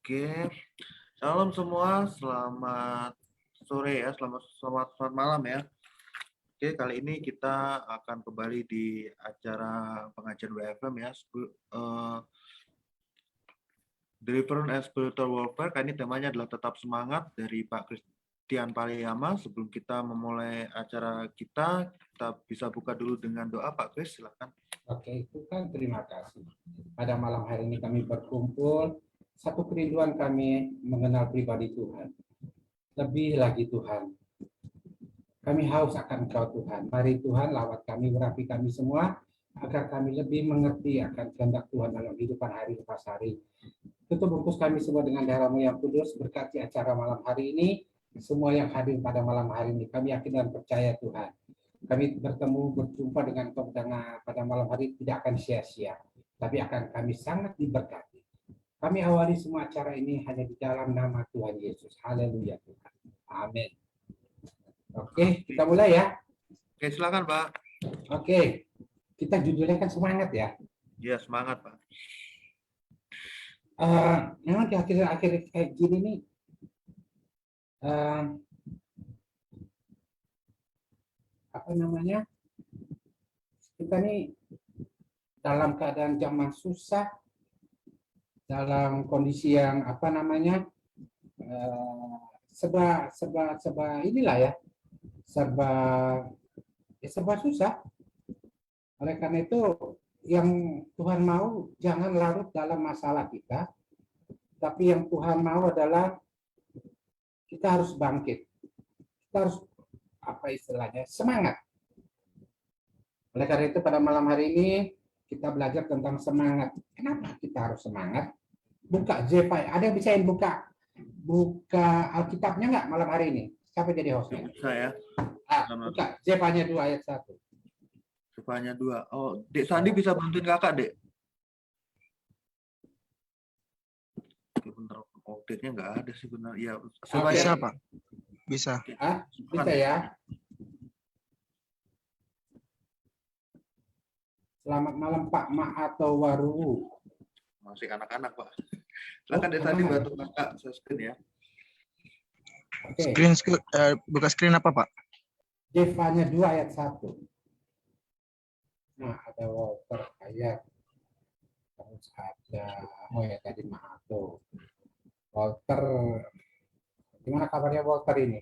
Oke, shalom semua, selamat sore ya, selamat malam ya. Oke, kali ini kita akan kembali di acara pengajian WFM ya, Deliverance and Spiritual Warfare. Kali ini temanya adalah tetap semangat dari Pak Christian Paliyama. Sebelum kita memulai acara kita bisa buka dulu dengan doa. Pak Chris, silakan. Oke, Tuhan terima kasih. Pada malam hari ini kami berkumpul, satu kerinduan kami mengenal pribadi Tuhan. Lebih lagi Tuhan, kami haus akan Engkau Tuhan. Mari Tuhan lawat kami, urapi kami semua, agar kami lebih mengerti akan kehendak Tuhan dalam kehidupan hari lepas hari. Tutup bungkus kami semua dengan darah-Mu yang kudus, berkati acara malam hari ini, semua yang hadir pada malam hari ini. Kami yakin dan percaya Tuhan. Kami berjumpa dengan Engkau pada malam hari tidak akan sia-sia, tapi akan kami sangat diberkati. Kami awali semua acara ini hanya di dalam nama Tuhan Yesus. Haleluya Tuhan. Amin. Oke, kita mulai ya. Oke, silakan Pak. Oke, kita judulnya kan semangat ya. Ya, semangat Pak. Memang di akhir-akhir kayak gini nih, apa namanya, kita nih dalam keadaan zaman susah, dalam kondisi yang apa namanya, serba inilah ya, serba susah. Oleh karena itu yang Tuhan mau jangan larut dalam masalah kita, tapi yang Tuhan mau adalah kita harus bangkit, kita harus apa istilahnya, semangat. Oleh karena itu pada malam hari ini kita belajar tentang semangat. Kenapa kita harus semangat? Buka Zephai, ada yang bisa buka Alkitabnya nggak malam hari ini? Siapa jadi hostnya? Saya. Buka Zephai 2 ayat 1. Zephai 2. Oh, Dek Sandi bisa bantuin kakak, Dek? Bentar, update-nya nggak ada sih benar. Ya, bisa Pak. Bisa. Bisa ya. Selamat malam Pak Mahato Waru. Masih anak-anak Pak. Silakan Dek Sandi bantu kakak screen ya. Oke. Buka screen apa Pak? Zephai 2 ayat 1. Nah, ada Walter ayat. Terus ada, tadi Mahato. Walter, gimana kabarnya Walter ini?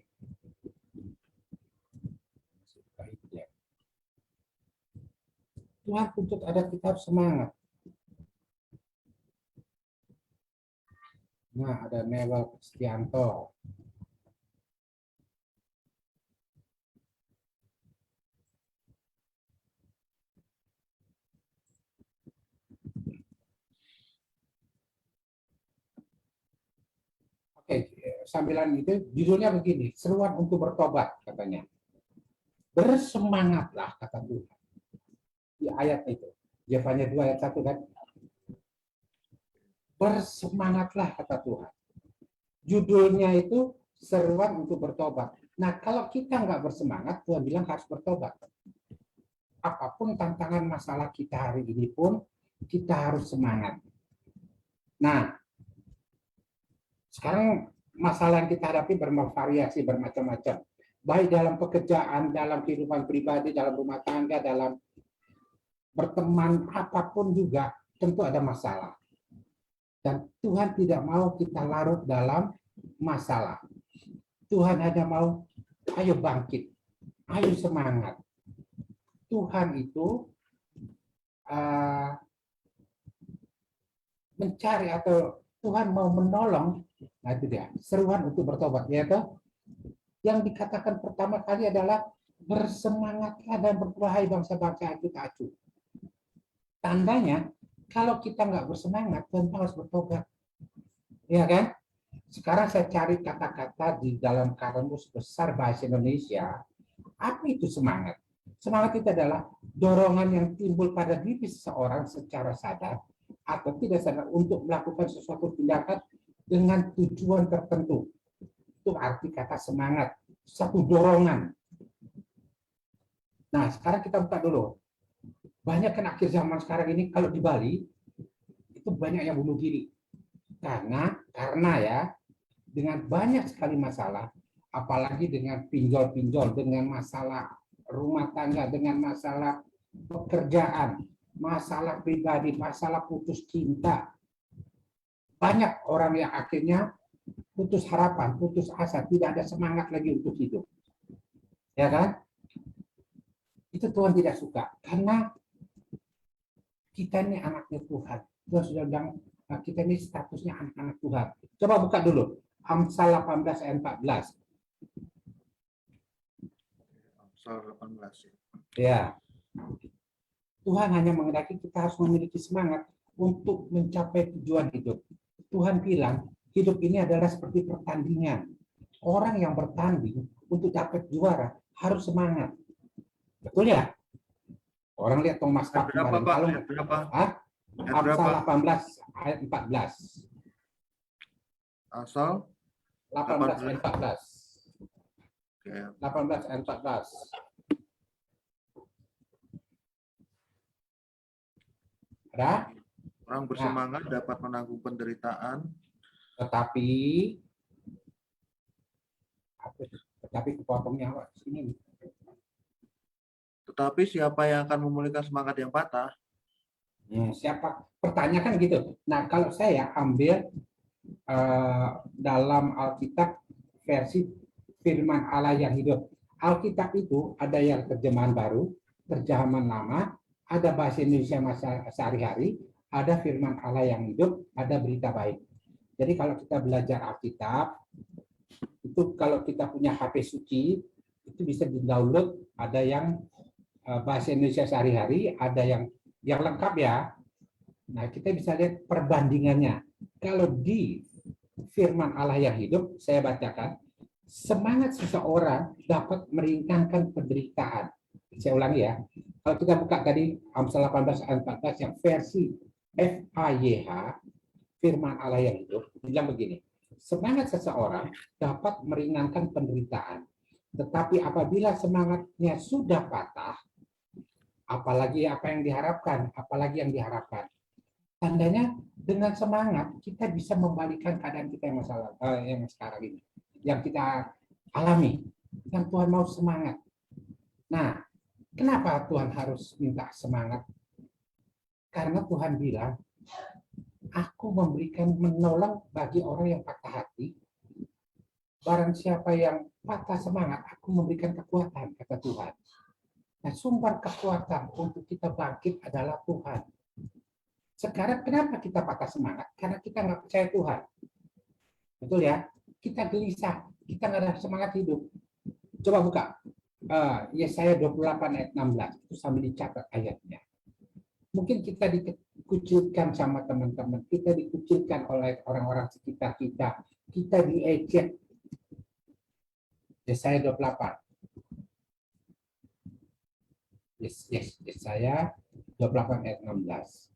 Tuhan tuntut ada kita harus semangat. Nah, ada Newell Kristianto. Oke, sambilan itu judulnya begini, seruan untuk bertobat katanya. Bersemangatlah kata Tuhan. Di ayat itu, Zephai 2 ayat 1 kan. Bersemangatlah kata Tuhan. Judulnya itu seruan untuk bertobat. Nah, kalau kita nggak bersemangat, Tuhan bilang harus bertobat. Apapun tantangan masalah kita hari ini pun, kita harus semangat. Nah, sekarang masalah yang kita hadapi bervariasi, bermacam-macam. Baik dalam pekerjaan, dalam kehidupan pribadi, dalam rumah tangga, dalam berteman, apapun juga, tentu ada masalah. Dan Tuhan tidak mau kita larut dalam masalah. Tuhan hanya mau, ayo bangkit, ayo semangat. Tuhan itu mencari atau Tuhan mau menolong. Nah itu dia, seruan untuk bertobat. Ya toh? Yang dikatakan pertama kali adalah bersemangatlah dan berwahai bangsa-bangsa kita acuh. Tandanya, kalau kita nggak bersemangat, Tuhan harus bertobat. Ya kan? Sekarang saya cari kata-kata di dalam kamus besar bahasa Indonesia. Apa itu semangat? Semangat itu adalah dorongan yang timbul pada diri seseorang secara sadar atau tidak sadar untuk melakukan sesuatu tindakan dengan tujuan tertentu. Itu arti kata semangat. Satu dorongan. Nah, sekarang kita buka dulu. Banyak kan akhir zaman sekarang ini, kalau di Bali, itu banyak yang bunuh diri. Karena ya, dengan banyak sekali masalah, apalagi dengan pinjol-pinjol, dengan masalah rumah tangga, dengan masalah pekerjaan, masalah pribadi, masalah putus cinta. Banyak orang yang akhirnya putus harapan, putus asa, tidak ada semangat lagi untuk hidup. Ya kan? Itu Tuhan tidak suka. Karena kita ini anaknya Tuhan. Tuhan sudah bilang, kita ini statusnya anak-anak Tuhan. Coba buka dulu. Amsal 18 ayat 14. Amsal 18 ya. Ya. Tuhan hanya menghendaki kita harus memiliki semangat untuk mencapai tujuan hidup. Tuhan bilang, hidup ini adalah seperti pertandingan. Orang yang bertanding untuk dapat juara harus semangat. Betul ya? Orang lihat Thomas Cup Berapa, kemarin. Pak? Kalau Berapa? Amsal 18 ayat 14. Asal 18 ayat 14. Oke. 18 ayat 14. Ada? Orang bersemangat dapat menanggung penderitaan. Tetapi kepotongnya sini. Tetapi siapa yang akan memulihkan semangat yang patah? Siapa? Pertanyaan kan gitu. Nah, kalau saya ambil dalam Alkitab versi Firman Allah yang hidup. Alkitab itu ada yang terjemahan baru, terjemahan lama, ada bahasa Indonesia masa sehari-hari, ada Firman Allah yang hidup, ada berita baik. Jadi kalau kita belajar Alkitab, itu kalau kita punya HP suci, itu bisa di-download, ada yang bahasa Indonesia sehari-hari, ada yang lengkap ya. Nah, kita bisa lihat perbandingannya. Kalau di Firman Allah yang hidup, saya bacakan, semangat seseorang dapat meringankan penderitaan. Saya ulangi ya. Kalau kita buka tadi Amsal 18 ayat 14 yang versi FAYH, Firman Allah yang hidup, bilang begini. Semangat seseorang dapat meringankan penderitaan. Tetapi apabila semangatnya sudah patah, apalagi apa yang diharapkan, tandanya dengan semangat kita bisa membalikan keadaan kita yang masalah yang sekarang ini, yang kita alami. Yang Tuhan mau semangat. Nah, kenapa Tuhan harus minta semangat? Karena Tuhan bilang, aku memberikan menolong bagi orang yang patah hati. Barang siapa yang patah semangat, aku memberikan kekuatan, kata Tuhan. Nah, sumber kekuatan untuk kita bangkit adalah Tuhan. Sekarang kenapa kita patah semangat? Karena kita nggak percaya Tuhan. Betul ya? Kita gelisah, kita nggak ada semangat hidup. Coba buka Yesaya 28 ayat 16, itu sambil dicatat ayatnya. Mungkin kita dikucilkan sama teman-teman, kita dikucilkan oleh orang-orang sekitar kita diejek. Yesaya 28. Yesaya 28 ayat 16.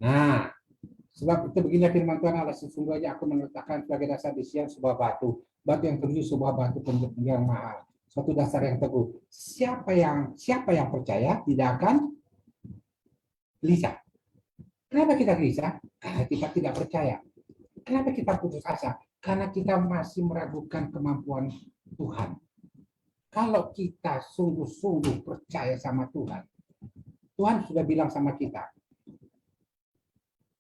Nah, sebab itu begini firman Tuhan Allah, sesungguhnya aku meletakkan sebagai dasar di Sion sebuah batu yang teguh, sebuah batu yang mahal, suatu dasar yang teguh. Siapa yang percaya tidak akan gelisah. Kenapa kita gelisah? Karena kita tidak percaya. Kenapa kita putus asa? Karena kita masih meragukan kemampuan Tuhan. Kalau kita sungguh-sungguh percaya sama Tuhan, Tuhan sudah bilang sama kita.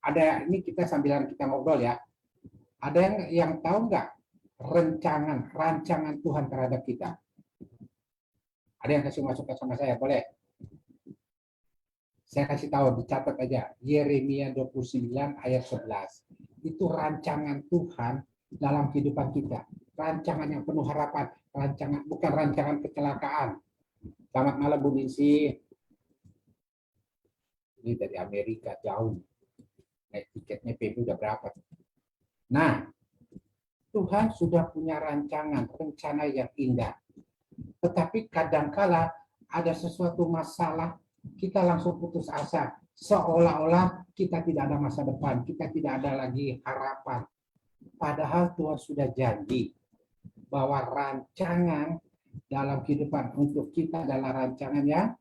Ada ini kita sambilan kita ngobrol ya. Ada yang tahu nggak rancangan Tuhan terhadap kita? Ada yang kasih masukan sama saya, boleh? Saya kasih tahu, dicatat aja. Yeremia 29 ayat 11. Itu rancangan Tuhan dalam kehidupan kita. Rancangan yang penuh harapan, bukan rancangan kecelakaan. Selamat malam Bu Ninsi. Ini dari Amerika jauh. Naik tiketnya PB udah berapa? Nah, Tuhan sudah punya rancangan, rencana yang indah. Tetapi kadangkala ada sesuatu masalah, kita langsung putus asa. Seolah-olah kita tidak ada masa depan, kita tidak ada lagi harapan. Padahal Tuhan sudah janji bahwa rancangan dalam kehidupan untuk kita adalah rancangan yang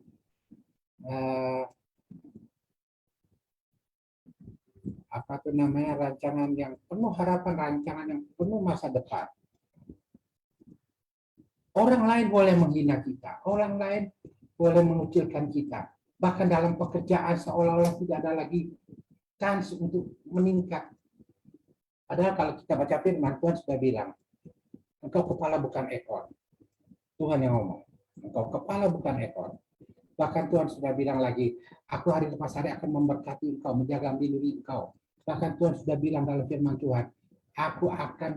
rancangan yang penuh harapan, rancangan yang penuh masa depan. Orang lain boleh menghina kita, orang lain boleh mengucilkan kita. Bahkan dalam pekerjaan seolah-olah tidak ada lagi chance untuk meningkat. Padahal kalau kita baca firman, Tuhan sudah bilang, engkau kepala bukan ekor. Tuhan yang ngomong, engkau kepala bukan ekor. Bahkan Tuhan sudah bilang lagi, aku hari lepas hari akan memberkati engkau, menjaga melindungi engkau. Bahkan Tuhan sudah bilang dalam firman Tuhan, aku akan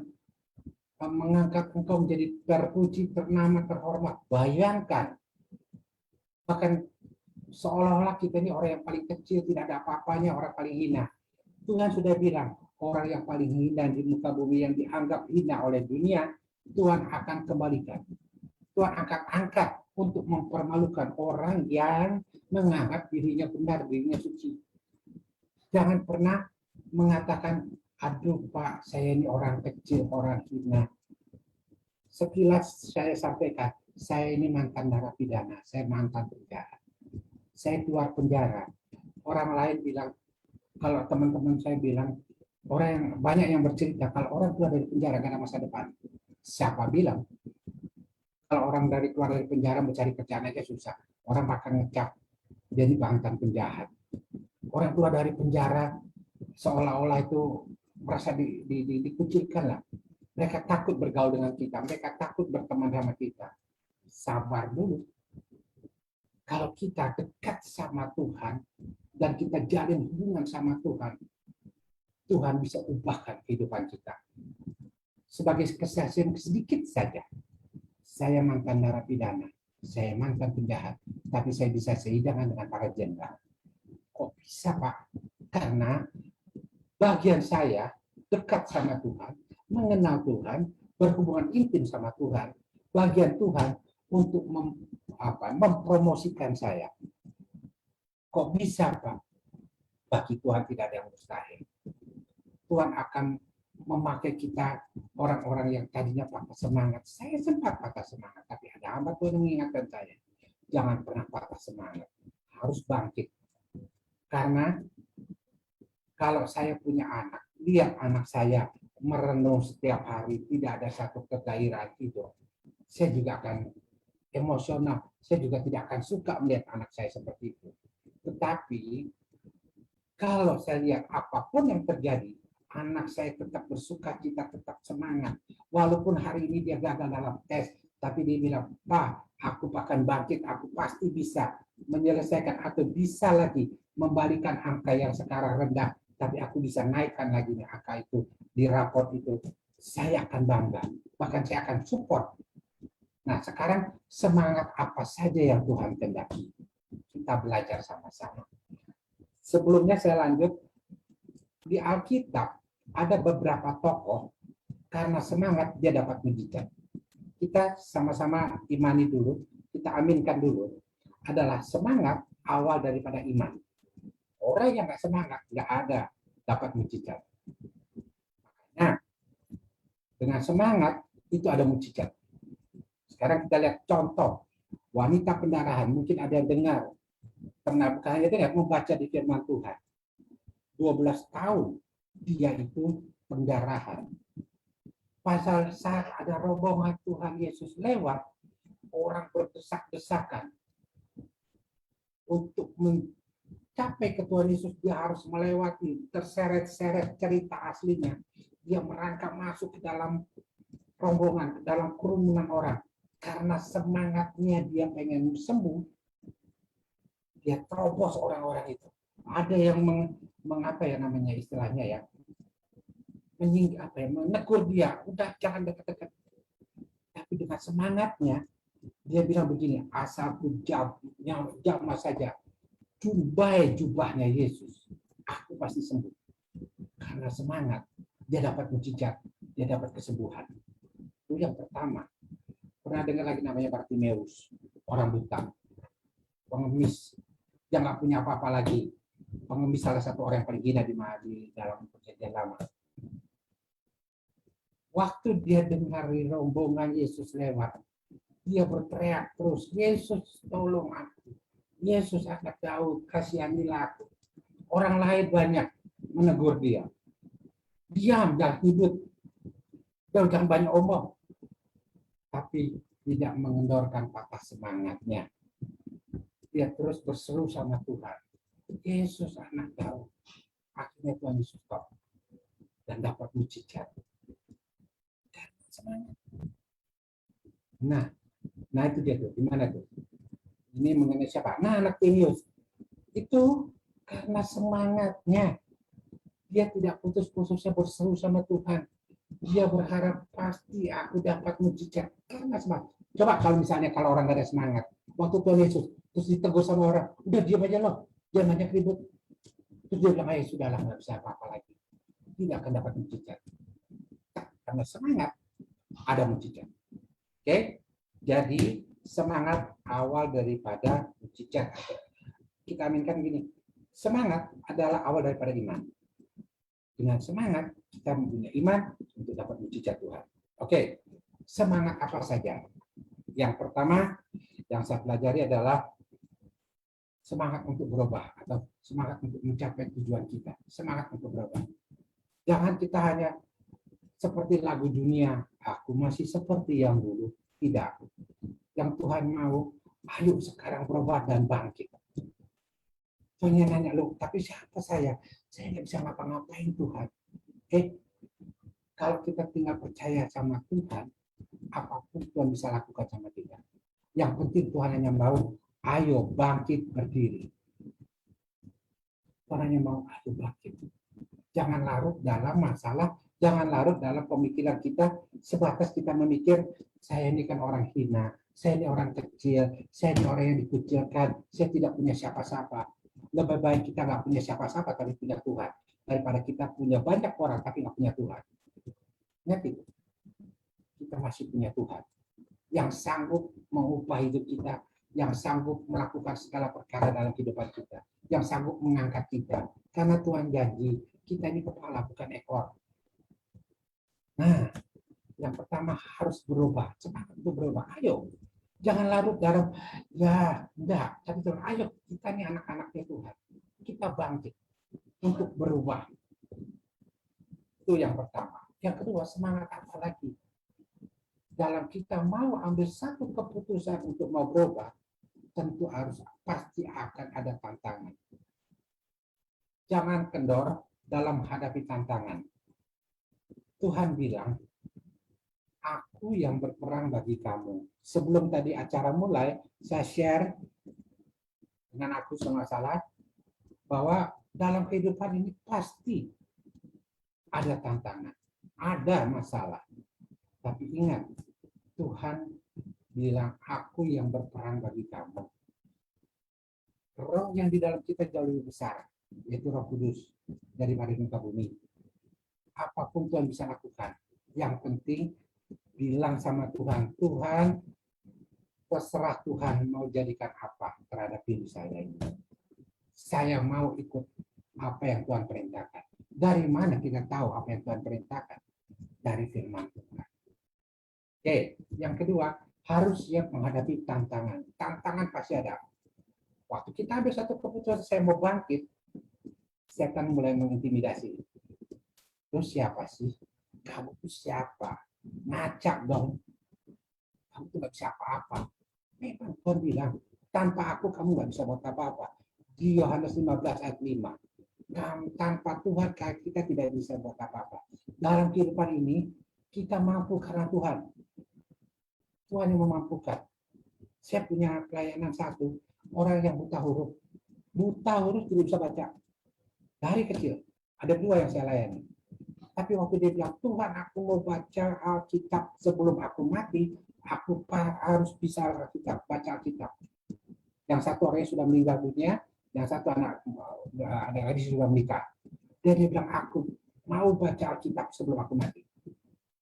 mengangkat engkau menjadi terpuji, ternama, terhormat. Bayangkan, bahkan seolah-olah kita ini orang yang paling kecil, tidak ada apa-apanya, orang paling hina. Tuhan sudah bilang, orang yang paling hina di muka bumi yang dianggap hina oleh dunia, Tuhan akan kembalikan. Tuhan akan angkat untuk mempermalukan orang yang menganggap dirinya benar, dirinya suci. Jangan pernah mengatakan, aduh Pak, saya ini orang kecil, orang hina. Sekilas saya sampaikan, saya ini mantan narapidana, saya mantan penjara. Saya keluar penjara. Orang lain bilang, kalau teman-teman saya bilang, orang yang banyak yang bercerita, kalau orang keluar dari penjara gak ada masa depan. Siapa bilang? Kalau orang keluar dari penjara mencari kerjaan aja susah. Orang akan ngecap jadi mantan penjahat. Orang keluar dari penjara seolah-olah itu merasa dikucilkan lah. Mereka takut bergaul dengan kita. Mereka takut berteman sama kita. Sabar dulu. Kalau kita dekat sama Tuhan dan kita jalin hubungan sama Tuhan, Tuhan bisa ubahkan kehidupan kita. Sebagai kesaksian sedikit saja. Saya mantan narapidana, saya mantan penjahat, tapi saya bisa seidangan dengan para jenderal. Kok bisa, Pak? Karena bagian saya dekat sama Tuhan, mengenal Tuhan, berhubungan intim sama Tuhan. Bagian Tuhan untuk mempromosikan saya. Kok bisa, Pak? Bagi Tuhan tidak ada yang mustahil. Tuhan akan memakai kita, orang-orang yang tadinya patah semangat. Saya sempat patah semangat, tapi ada hamba Tuhan yang mengingatkan saya, jangan pernah patah semangat, harus bangkit. Karena kalau saya punya anak, lihat anak saya merenung setiap hari, tidak ada satu kegairahan tidur, saya juga akan emosional, saya juga tidak akan suka melihat anak saya seperti itu. Tetapi kalau saya lihat apapun yang terjadi, anak saya tetap bersuka cita, tetap semangat. Walaupun hari ini dia gagal dalam tes, tapi dia bilang, Pak, aku akan bangkit, aku pasti bisa menyelesaikan atau bisa lagi membalikan angka yang sekarang rendah, tapi aku bisa naikkan lagi angka itu di raport itu. Saya akan bangga, bahkan saya akan support. Nah, sekarang semangat apa saja yang Tuhan kehendaki? Kita belajar sama-sama. Sebelumnya saya lanjut, di Alkitab ada beberapa tokoh karena semangat dia dapat mujizat. Kita sama-sama imani dulu, kita aminkan dulu. Adalah semangat awal daripada iman. Orang yang nggak semangat nggak ada dapat mujizat. Nah, dengan semangat itu ada mujizat. Sekarang kita lihat contoh wanita pendarahan. Mungkin ada yang dengar, pernah membaca di firman Tuhan. 12 tahun dia itu pendarahan. Pasal saat ada rombongan Tuhan Yesus lewat, orang berdesak-desakan untuk mencapai ke Tuhan Yesus. Dia harus melewati terseret-seret cerita aslinya. Dia merangkak masuk ke dalam rombongan, ke dalam kerumunan orang. Karena semangatnya dia pengen sembuh, dia terobos orang-orang itu. Ada yang mengapa ya namanya istilahnya ya, menegur dia, udah jangan dekat-dekat. Tapi dengan semangatnya dia bilang begini, asalku jamah saja jubahnya Yesus, aku pasti sembuh. Karena semangat dia dapat mujizat, dia dapat kesembuhan. Itu yang pertama. Pernah dengar lagi namanya Bartimeus, orang buta, pengemis, yang nggak punya apa-apa lagi. Pengemis salah satu orang yang paling hina di dalam perjanjian lama. Waktu dia dengar rombongan Yesus lewat, dia berteriak terus, Yesus tolong aku. Yesus anak Daud, kasihanilah aku. Orang lain banyak menegur dia. Diam, jangan ribut. Jangan banyak omong. Tapi tidak mengendorkan patah semangatnya. Dia terus berseru sama Tuhan. Yesus anak Daud. Akhirnya Tuhan Yesus stop. Dan dapat mujizat. Dan semangat. Nah itu dia tuh. Gimana tuh? Ini mengenai siapa? Nah, anak Timius. Itu karena semangatnya. Dia tidak putus-putusnya berseru sama Tuhan. Dia berharap pasti aku dapat mujizat. Karena semangat. Coba kalau misalnya kalau orang gak ada semangat. Waktu Tuhan Yesus. Terus ditegur sama orang. Udah diam aja loh. Jangan banyak ribut. Terus dia bilang, ayo sudahlah, nggak bisa apa-apa lagi. Tidak akan dapat mujizat. Karena semangat, ada mujizat. Oke? Jadi, semangat awal daripada mujizat. Kita aminkan gini. Semangat adalah awal daripada iman. Dengan semangat, kita mempunyai iman untuk dapat mujizat Tuhan. Oke, semangat apa saja? Yang pertama, yang saya pelajari adalah semangat untuk berubah atau semangat untuk mencapai tujuan kita. Semangat untuk berubah. Jangan kita hanya seperti lagu dunia, aku masih seperti yang dulu. Tidak. Yang Tuhan mau, ayo sekarang berubah dan bangkit. Soalnya nanya, loh, tapi siapa saya? Saya nggak bisa ngapa-ngapain Tuhan. Kalau kita tinggal percaya sama Tuhan, apapun Tuhan bisa lakukan sama kita. Yang penting Tuhan hanya mau, ayo bangkit berdiri. Tuhan hanya mau, ayo bangkit. Jangan larut dalam masalah, jangan larut dalam pemikiran kita, sebatas kita memikir, saya ini kan orang hina, saya ini orang kecil, saya ini orang yang dikucilkan, saya tidak punya siapa-siapa. Lebih baik kita nggak punya siapa-siapa tapi punya Tuhan, daripada kita punya banyak orang tapi nggak punya Tuhan. Ingat itu, kita masih punya Tuhan yang sanggup mengubah hidup kita, yang sanggup melakukan segala perkara dalam kehidupan kita, yang sanggup mengangkat kita. Karena Tuhan janji, kita ini kepala bukan ekor. Nah, yang pertama harus berubah, semangat untuk berubah. Ayo, jangan larut dalam, ya enggak, tapi Tuhan, ayo kita ini anak-anaknya Tuhan. Kita bangkit untuk berubah. Itu yang pertama. Yang kedua, semangat apa lagi? Dalam kita mau ambil satu keputusan untuk mau berubah, tentu harus pasti akan ada tantangan. Jangan kendor dalam menghadapi tantangan. Tuhan bilang, aku yang berperang bagi kamu. Sebelum tadi acara mulai, saya share dengan aku sama salah bahwa dalam kehidupan ini pasti ada tantangan, ada masalah. Tapi ingat, Tuhan bilang, aku yang berperang bagi kamu. Roh yang di dalam kita jauh lebih besar, yaitu Roh Kudus daripada muka bumi. Apapun Tuhan bisa lakukan. Yang penting bilang sama Tuhan, Tuhan, terserah Tuhan mau jadikan apa terhadap diri saya ini. Saya mau ikut apa yang Tuhan perintahkan. Dari mana kita tahu apa yang Tuhan perintahkan? Dari firman Tuhan. Oke, yang kedua, harus siap menghadapi tantangan. Tantangan pasti ada. Waktu kita ambil satu keputusan, saya mau bangkit, setan mulai mengintimidasi. Terus siapa sih? Kamu tuh siapa? Ngacak dong. Kamu tuh gak bisa apa-apa. Memang Tuhan bilang, tanpa aku kamu gak bisa buat apa-apa. Di Yohanes 15 ayat 5. Tanpa Tuhan kita tidak bisa buat apa-apa. Dalam kehidupan ini, kita mampu karena Tuhan. Tuhan yang memampukan. Saya punya pelayanan satu, orang yang buta huruf. Buta huruf tidak bisa baca. Dari kecil. Ada 2 yang saya layani. Tapi waktu dia bilang, Tuhan aku mau baca Alkitab sebelum aku mati, aku harus bisa Alkitab, baca Alkitab. Yang satu orangnya sudah meninggal dunia, yang satu anak ada lagi sudah menikah. Dia bilang, aku mau baca Alkitab sebelum aku mati.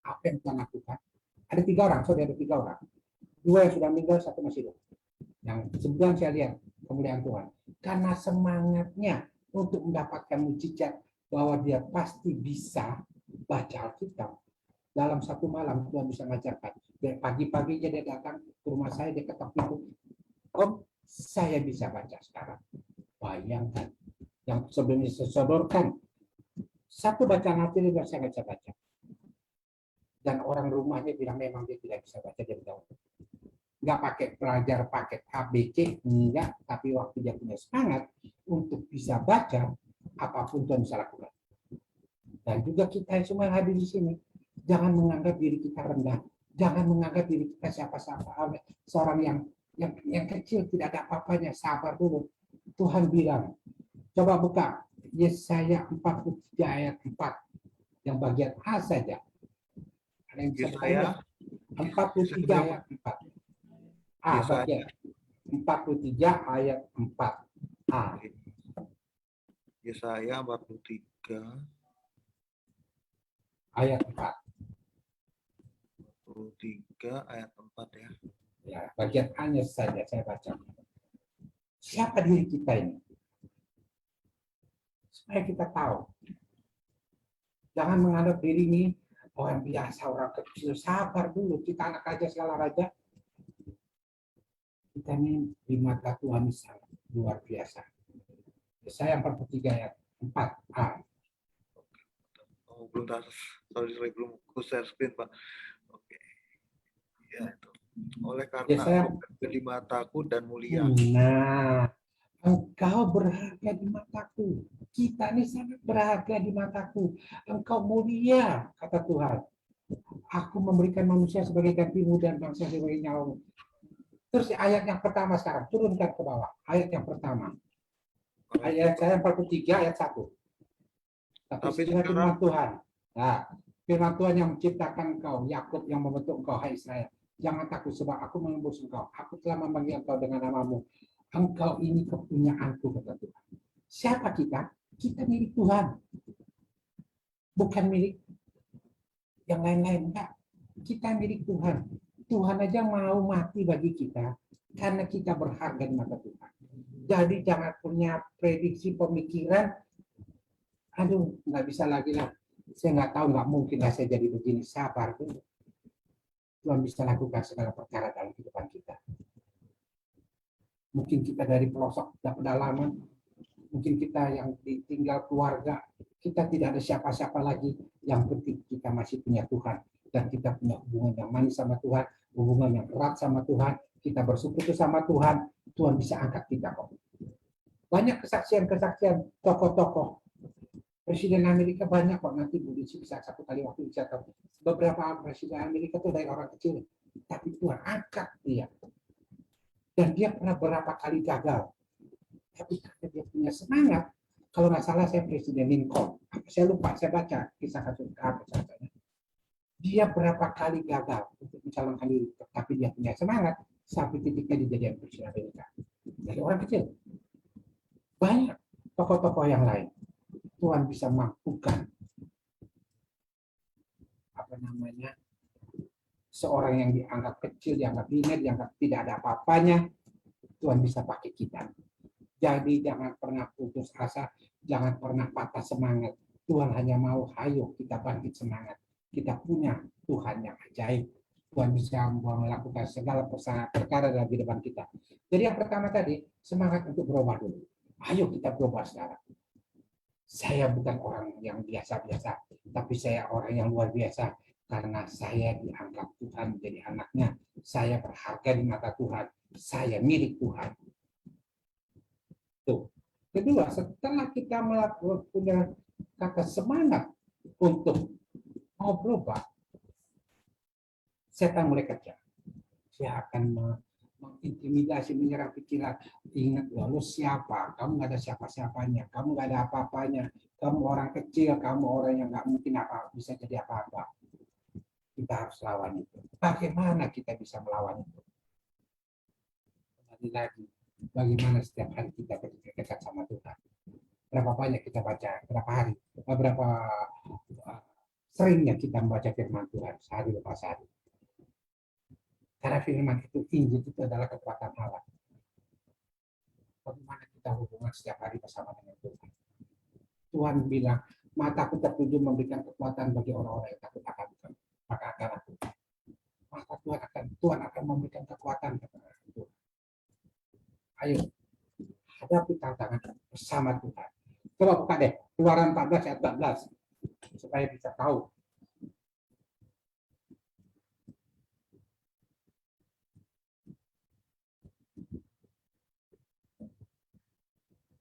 Apa yang Tuhan lakukan? Ada 3 orang, sorry ada 3 orang. 2 yang sudah meninggal, 1 masih hidup. Yang sebulan saya lihat kemuliaan Tuhan. Karena semangatnya untuk mendapatkan mujizat bahwa dia pasti bisa baca Alkitab. dalam satu malam Tuhan bisa ngajarkan. Dari pagi-pagi dia datang ke rumah saya, dia ketok pintu. Om, saya bisa baca sekarang. Bayangkan, yang sebelumnya saya sodorkan, satu bacaan hati dia saya bisa baca. Dan orang rumahnya bilang memang dia tidak bisa baca, dia tahu. Nggak pakai pelajar pakai ABC, enggak, tapi waktu dia punya semangat untuk bisa baca, apapun Tuhan bisa lakukan. Dan juga kita semua yang hadir di sini, jangan menganggap diri kita rendah, jangan menganggap diri kita siapa-siapa, seorang yang kecil tidak ada apa-apanya, sabar dulu. Tuhan bilang, coba buka Yesaya 43 ayat 4, yang bagian A saja. Ada yang bisa buka Yesaya 43 ayat 4. A bagian 43 ayat 4. A. Yesaya 43 Ayat 4. 43 ayat 4 ya. Ya, bagian A-nya saja saya baca. Siapa diri kita ini? Supaya kita tahu. Jangan menganggap diri ini orang biasa, orang kecil. Sabar dulu. Kita anak raja segala raja. Kita ini di mata Tuhan sangat luar biasa. Saya 43 ayat 4a. Oh, belum sorry, belum ku share screen, Pak. Oke. Ya, itu. Oleh karena engkau berharga di mataku dan mulia. Nah, engkau berharga di mataku. Kita ini sangat berharga di mataku. Engkau mulia, kata Tuhan. Aku memberikan manusia sebagai gantimu dan bangsa sebagai nyawamu. Terus ayat yang pertama sekarang, turunkan ke bawah. Ayat yang pertama. Ayat saya 43 ayat 1. Tapi firman Tuhan. Nah, firman Tuhan yang menciptakan engkau, Yakub yang membentuk engkau, hai Israel. Jangan takut sebab aku menembus engkau. Aku telah memanggil engkau dengan namamu. Engkau ini kepunyaanku, kata Tuhan. Siapa kita? Kita milik Tuhan. Bukan milik yang lain-lain. Enggak. Kita milik Tuhan. Tuhan aja mau mati bagi kita karena kita berharga di mata Tuhan. Jadi jangan punya prediksi pemikiran, aduh nggak bisa lagi lah. Saya nggak tahu, nggak mungkin lah saya jadi begini. Sabar dulu. Tuhan bisa lakukan segala perkara dalam kehidupan kita. Mungkin kita dari pelosok pedalaman, mungkin kita yang ditinggal keluarga, kita tidak ada siapa-siapa lagi. Yang penting kita masih punya Tuhan. Dan kita punya hubungan yang manis sama Tuhan, hubungan yang erat sama Tuhan, kita bersekutu sama Tuhan, Tuhan bisa angkat kita kok. Banyak kesaksian-kesaksian tokoh-tokoh. Presiden Amerika banyak kok, nanti Bu Desi bisa satu kali waktu bisa tahu. Beberapa presiden Amerika itu dari orang kecil, tapi Tuhan angkat dia. Dan dia pernah berapa kali gagal. Tapi karena dia punya semangat, kalau nggak salah saya Presiden Lincoln, saya lupa, saya baca kisah kasus apa saja. Dia berapa kali gagal untuk mencalonkan diri, tapi dia punya semangat sampai titiknya dijadikan presiden Amerika. Dari orang kecil. Banyak tokoh-tokoh yang lain. Tuhan bisa mampukan seorang yang dianggap kecil, dianggap ringan, dianggap tidak ada apa-apanya, Tuhan bisa pakai kita. Jadi jangan pernah putus asa, jangan pernah patah semangat. Tuhan hanya mau, ayo kita bangkit semangat. Kita punya Tuhan yang ajaib. Tuhan bisa melakukan segala perkara dalam kehidupan kita. Jadi yang pertama tadi, semangat untuk berubah dulu. Ayo kita berubah sekarang. Saya bukan orang yang biasa-biasa, tapi saya orang yang luar biasa. Karena saya dianggap Tuhan menjadi anaknya. Saya berharga di mata Tuhan. Saya milik Tuhan. Tuh. Kedua, setelah kita melakukan punya kata semangat untuk mau berubah, setan mulai kerja. Dia akan mengintimidasi, menyerang pikiran. Ingat, lalu siapa? Kamu nggak ada siapa-siapanya. Kamu nggak ada apa-apanya. Kamu orang kecil. Kamu orang yang nggak mungkin apa bisa jadi apa-apa. Kita harus lawan itu. Bagaimana kita bisa melawan itu? Lagi, bagaimana setiap hari kita dekat sama Tuhan? Berapa banyak kita baca? Berapa hari? Berapa seringnya kita membaca firman Tuhan sehari lepas hari? Karena firman itu, Injil itu adalah kekuatan Allah. Bagaimana kita hubungan setiap hari bersama dengan Tuhan? Tuhan bilang, mataku tertuju memberikan kekuatan bagi orang-orang yang takut akan tantangan bersama Tuhan. Coba buka deh, Keluaran 14 ayat 14 supaya bisa tahu.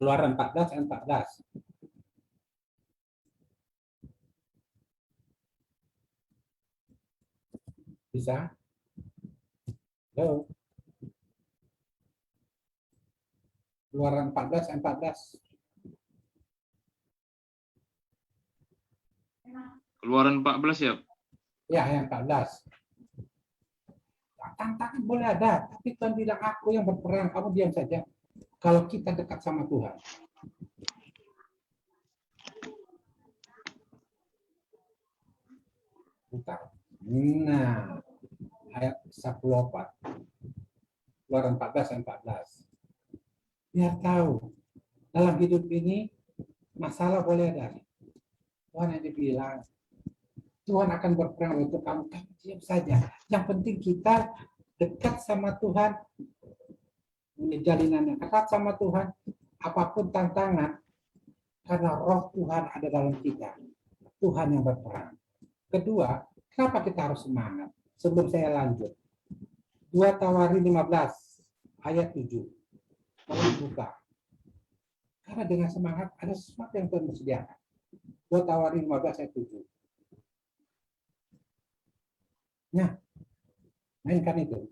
Keluaran 14 ayat 14. Bisa? Halo. Keluaran 14 ayat 14. Keluaran 14 ya. Ya, ayat 14. Tantangan boleh ada, tapi Tuhan bilang aku yang berperang, kamu diam saja. Kalau kita dekat sama Tuhan. Bentar. Nah, ayat 14. Keluaran 14 ayat 14. Biar tahu, dalam hidup ini masalah boleh ada. Tuhan yang dibilang, Tuhan akan berperang untuk kamu, kamu diam saja. Yang penting kita dekat sama Tuhan, jalinan yang dekat sama Tuhan, apapun tantangan, karena roh Tuhan ada dalam kita. Tuhan yang berperang. Kedua, kenapa kita harus semangat? Sebelum saya lanjut. 2 Tawarin 15 ayat 7. Kalau dibuka. Karena dengan semangat ada sesuatu yang Tuhan sediakan. 2 Tawarin 15 ayat 7. Nah, mainkan itu.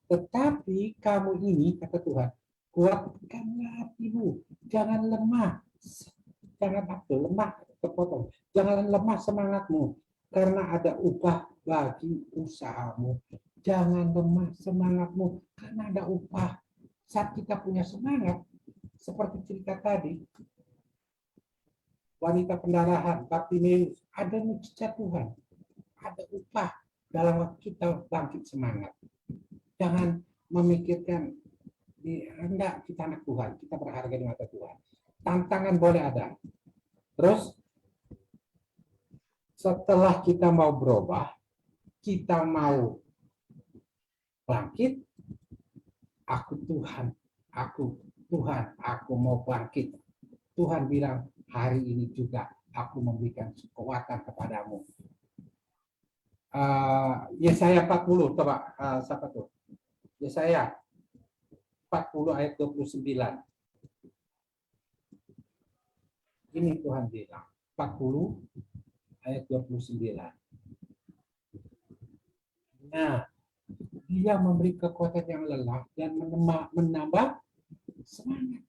Tetapi kamu ini, kata Tuhan, kuatkanlah hatimu, jangan lemah, jangan lemah, terpotong, jangan lemah semangatmu, karena ada upah bagi usahamu. Jangan lemah semangatmu, karena ada upah. Saat kita punya semangat, seperti cerita tadi, wanita pendarahan, Bartimeus, ada mujizat Tuhan, ada upah dalam waktu kita bangkit semangat. Jangan memikirkan enggak, kita anak Tuhan, kita berharga di mata Tuhan. Tantangan boleh ada. Terus setelah kita mau berubah, kita mau bangkit, aku Tuhan, aku mau bangkit. Tuhan bilang, hari ini juga aku memberikan kekuatan kepadamu. Yesaya 40, coba siapa tuh? Yesaya 40 ayat 29. Ini Tuhan bilang, 40 ayat 29. Nah, dia memberi kekuatan yang lelah dan menambah semangat.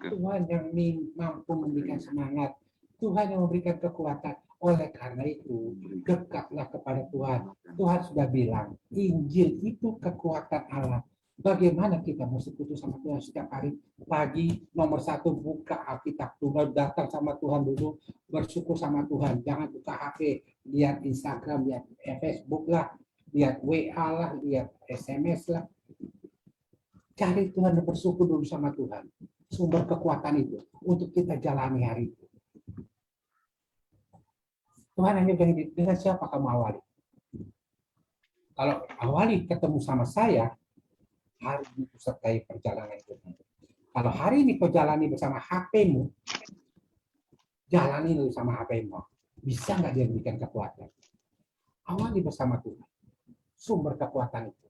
Tuhan yang mampu memberikan semangat. Tuhan yang memberikan kekuatan. Oleh karena itu, dekatlah kepada Tuhan. Tuhan sudah bilang, Injil itu kekuatan Allah. Bagaimana kita bersekutu sama Tuhan setiap hari? Pagi, nomor 1, buka Alkitab dulu, datang sama Tuhan dulu, bersyukur sama Tuhan. Jangan buka HP, lihat Instagram, lihat Facebook lah, lihat WA lah, lihat SMS lah. Cari Tuhan dan bersyukur dulu sama Tuhan. Sumber kekuatan itu untuk kita jalani hari itu. Tuhan hanya bilang, dengan siapa kamu awali? Kalau awali ketemu sama saya, hari ini sertai perjalanan itu. Kalau hari ini kau jalani bersama HP-mu, jalani bersama HP-mu. Bisa nggak dia berikan kekuatan? Awali bersama Tuhan. Sumber kekuatan itu.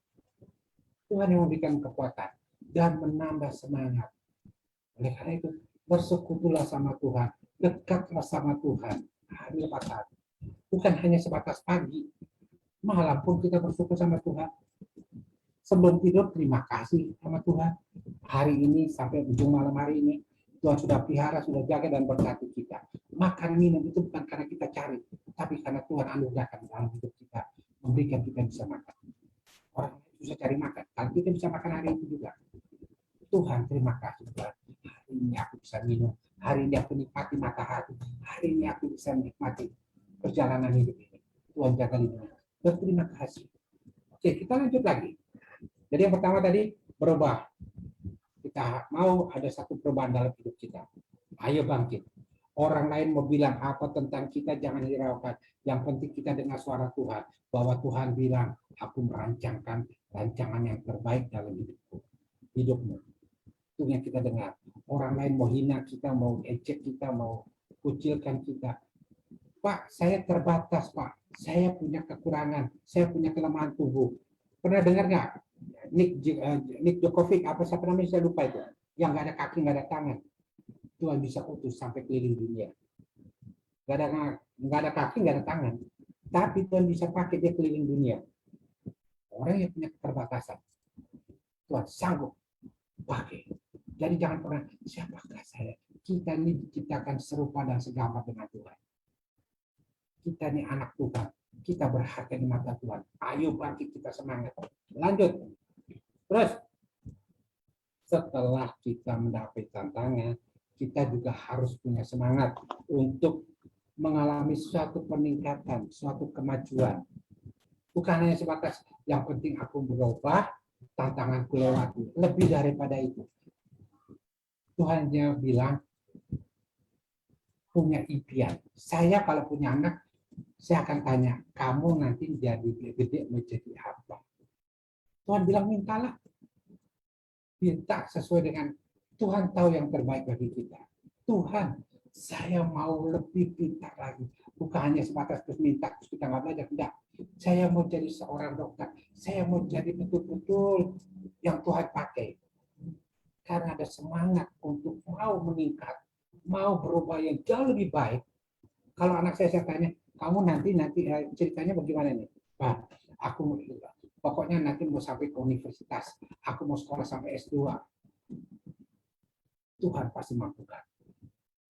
Tuhan yang memberikan kekuatan dan menambah semangat. Oleh karena itu, bersekutulah sama Tuhan. Dekatlah sama Tuhan. Hari lepas hari. Bukan hanya sebatas pagi. Malam pun kita bersyukur sama Tuhan. Sebelum tidur, terima kasih sama Tuhan. Hari ini sampai ujung malam hari ini, Tuhan sudah pelihara, sudah jaga dan berkati kita. Makan minum itu bukan karena kita cari, tapi karena Tuhan anugerahkan dalam hidup kita, memberikan kita bisa makan. Orang bisa cari makan, tapi kita bisa makan hari itu juga. Tuhan, terima kasih Tuhan. Hari ini aku bisa minum, hari ini aku nikmati matahari, hari ini aku bisa menikmati perjalanan hidup ini. Tuhan jaga lindungi. Berterima kasih. Oke, kita lanjut lagi. Jadi yang pertama tadi berubah. Kita mau ada satu perubahan dalam hidup kita. Ayo bangkit. Orang lain mau bilang apa tentang kita, jangan hiraukan. Yang penting kita dengar suara Tuhan. Bahwa Tuhan bilang, aku merancangkan rancangan yang terbaik dalam hidupmu. itu yang kita dengar. Orang lain mau hina kita, mau ejek kita, mau kucilkan kita. Pak, saya terbatas, Pak. Saya punya kekurangan, saya punya kelemahan tubuh. Pernah dengar nggak? Nick Djokovic, apa siapa namanya, saya lupa itu. Yang nggak ada kaki, nggak ada tangan. Tuhan bisa utus sampai keliling dunia. Nggak ada kaki, nggak ada tangan. Tapi Tuhan bisa pakai dia keliling dunia. Orang yang punya keterbatasan, Tuhan sanggup pakai. Jadi jangan pernah, siapakah saya? Kita ini diciptakan serupa dan segambar dengan Tuhan. Kita ini anak Tuhan. Kita berharga di mata Tuhan. Ayo bangkit, kita semangat. Lanjut. Terus, setelah kita mendapat tantangan, kita juga harus punya semangat untuk mengalami suatu peningkatan, suatu kemajuan. Bukan hanya sebatas yang penting aku berubah, tantanganku lewati. Lebih daripada itu. Tuhan dia bilang, punya impian. Saya kalau punya anak, saya akan tanya, kamu nanti jadi gede menjadi apa? Tuhan bilang, mintalah. Minta sesuai dengan Tuhan tahu yang terbaik bagi kita. Tuhan, saya mau lebih pintar lagi. Bukan hanya sebatas terus minta, terus kita nggak belajar. Tidak. Saya mau jadi seorang dokter. Saya mau jadi betul-betul yang Tuhan pakai. Karena ada semangat untuk mau meningkat, mau berubah yang jauh lebih baik. Kalau anak saya tanya, kamu nanti ceritanya bagaimana nih? Pak, aku pokoknya nanti mau sampai ke universitas. Aku mau sekolah sampai S2. Tuhan pasti mampukan.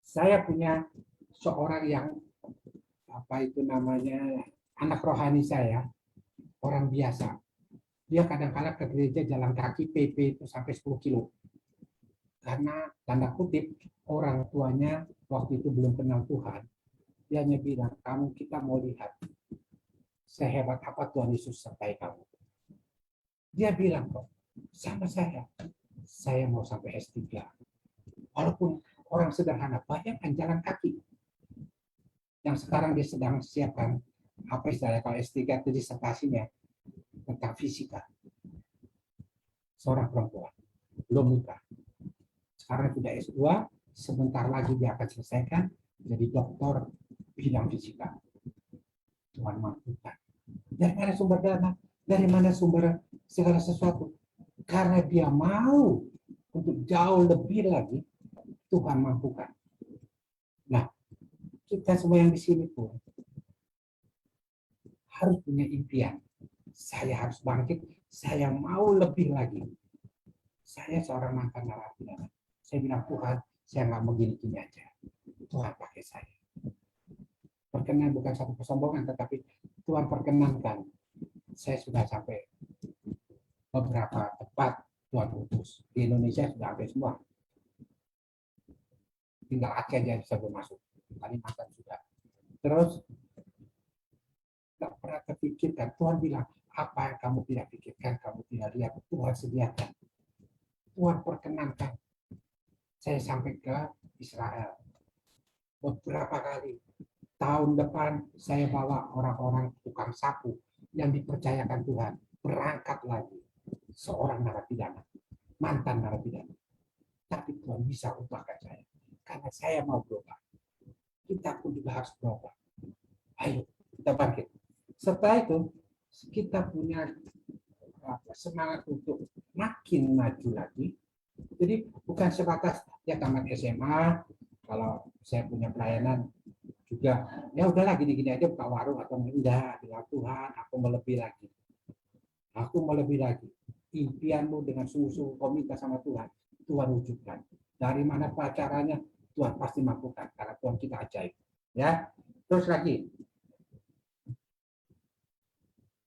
Saya punya seorang yang anak rohani saya, orang biasa. Dia kadang-kadang ke gereja jalan kaki PP itu sampai 10 kilo. Karena tanda kutip orang tuanya waktu itu belum kenal Tuhan. Dia hanya bilang, kita mau lihat sehebat apa Tuhan Yesus sertai kamu. Dia bilang kok, sama saya mau sampai S3. Walaupun orang sederhana, bayangkan jalan kaki. Yang sekarang dia sedang siapkan, apa istilahnya kalau S3 itu disertasinya tentang fisika. Seorang perempuan, belum nikah. Sekarang sudah S2, sebentar lagi dia akan selesaikan jadi doktor bidang fisika. Tuhan mampukan. Dari mana sumber dana? Dari mana sumber segala sesuatu? Karena dia mau untuk jauh lebih lagi, Tuhan mampukan. Nah, kita semua yang di sini pun harus punya impian. Saya harus bangkit, saya mau lebih lagi. Saya seorang mantan narapidana. Saya bilang, Tuhan, saya nggak mau gini-gini aja. Tuhan pakai saya. Perkenan bukan satu kesombongan, tetapi Tuhan perkenankan. Saya sudah sampai beberapa tempat Tuhan utus. Di Indonesia sudah hampir semua. Tinggal Aceh aja bisa masuk. Kalimantan sudah. Terus, nggak pernah terpikirkan. Tuhan bilang, apa yang kamu tidak pikirkan, kamu tidak lihat, Tuhan sediakan. Tuhan perkenankan. Saya sampai ke Israel. Beberapa kali. Tahun depan saya bawa orang-orang tukang sapu yang dipercayakan Tuhan. Berangkat lagi. Seorang narapidana. Mantan narapidana. Tapi Tuhan bisa ubahkan saya. Karena saya mau berubah. Kita pun juga harus berubah. Ayo, kita bangkit. Setelah itu, kita punya semangat untuk makin maju lagi. Jadi bukan sebatas ya tamat SMA, kalau saya punya pelayanan juga, ya udahlah gini-gini aja buka warung atau enggak, bilang Tuhan, aku mau lebih lagi. Aku mau lebih lagi. Impianmu dengan sungguh-sungguh komitmen sama Tuhan, Tuhan wujudkan. Dari mana caranya, Tuhan pasti mampukan, karena Tuhan kita ajaib. Ya, terus lagi.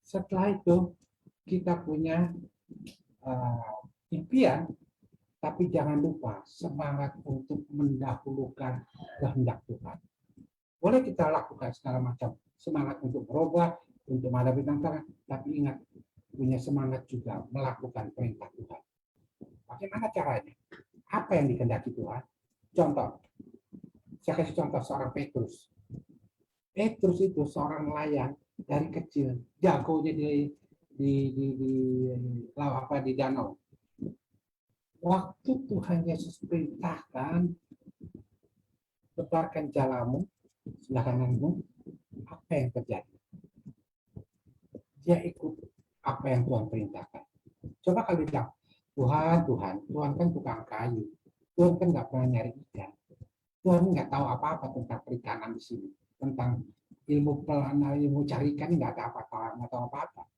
Setelah itu kita punya impian, tapi jangan lupa semangat untuk mendahulukan kehendak Tuhan. Boleh kita lakukan segala macam semangat untuk berubah, untuk menghadapi tantangan, tapi ingat punya semangat juga melakukan perintah Tuhan. Bagaimana caranya? Apa yang dikehendaki Tuhan? Contoh, saya kasih contoh seorang Petrus. Petrus itu seorang nelayan dari kecil, jagonya di danau. Waktu Tuhan Yesus perintahkan, lebarkan jalamu, sebelah kananmu, apa yang terjadi? Dia ikut apa yang Tuhan perintahkan. Coba kalau bilang, Tuhan kan tukang kayu. Tuhan kan nggak pernah nyari ikan. Tuhan nggak tahu apa-apa tentang perikanan di sini. Tentang ilmu cari ikan nggak tahu apa-apa.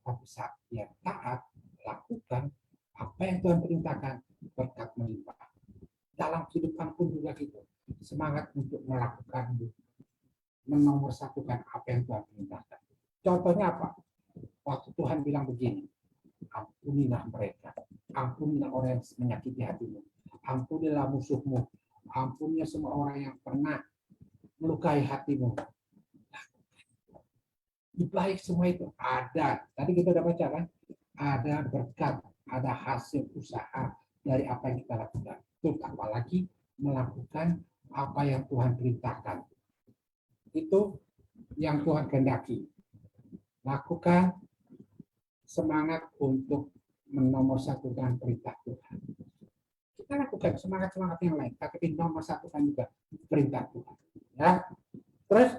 Tapi saat dia taat, lakukan apa yang Tuhan perintahkan, berkat melimpah. Dalam kehidupan pun juga gitu. Semangat untuk melakukan, menomorsatukan apa yang Tuhan perintahkan. Contohnya apa? Waktu Tuhan bilang begini, ampunilah mereka, ampunilah orang yang menyakiti hatimu, ampunilah musuhmu, ampunilah semua orang yang pernah melukai hatimu. Di balik semua itu ada, tadi kita udah baca kan, ada berkat, ada hasil usaha dari apa yang kita lakukan. Terutama lagi melakukan apa yang Tuhan perintahkan. Itu yang Tuhan kehendaki. Lakukan, semangat untuk menomorsatukan perintah Tuhan. Kita lakukan semangat-semangat yang lain, tapi nomorsatukan juga perintah Tuhan. Ya. Terus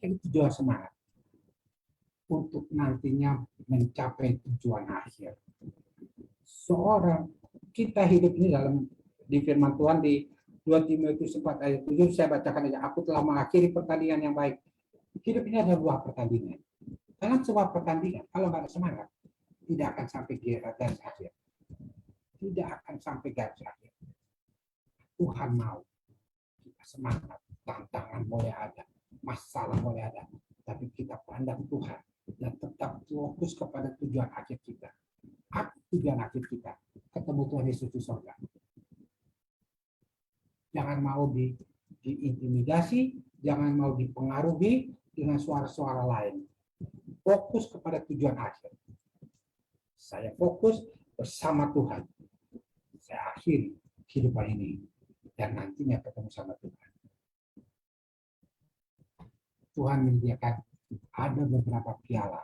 itu tujuan semangat untuk nantinya mencapai tujuan akhir. Seorang kita hidup ini dalam di firman Tuhan di 2 Timotius 4 ayat 7, saya bacakan aja. Aku telah mengakhiri pertandingan yang baik. Hidup ini ada 2 pertandingan. Dalam sebuah pertandingan, kalau nggak ada semangat, tidak akan sampai garis akhir. Tidak akan sampai garis akhir. Tuhan mau kita semangat, tantangan boleh ada, masalah boleh ada, tapi kita pandang Tuhan dan tetap fokus kepada tujuan akhir kita. Apa tujuan akhir kita? Ketemu Tuhan Yesus di surga. Jangan mau diintimidasi, jangan mau dipengaruhi dengan suara-suara lain. Fokus kepada tujuan akhir. Saya fokus bersama Tuhan. Saya akhiri kehidupan ini dan nantinya ketemu sama Tuhan. Tuhan menyediakan ada beberapa piala,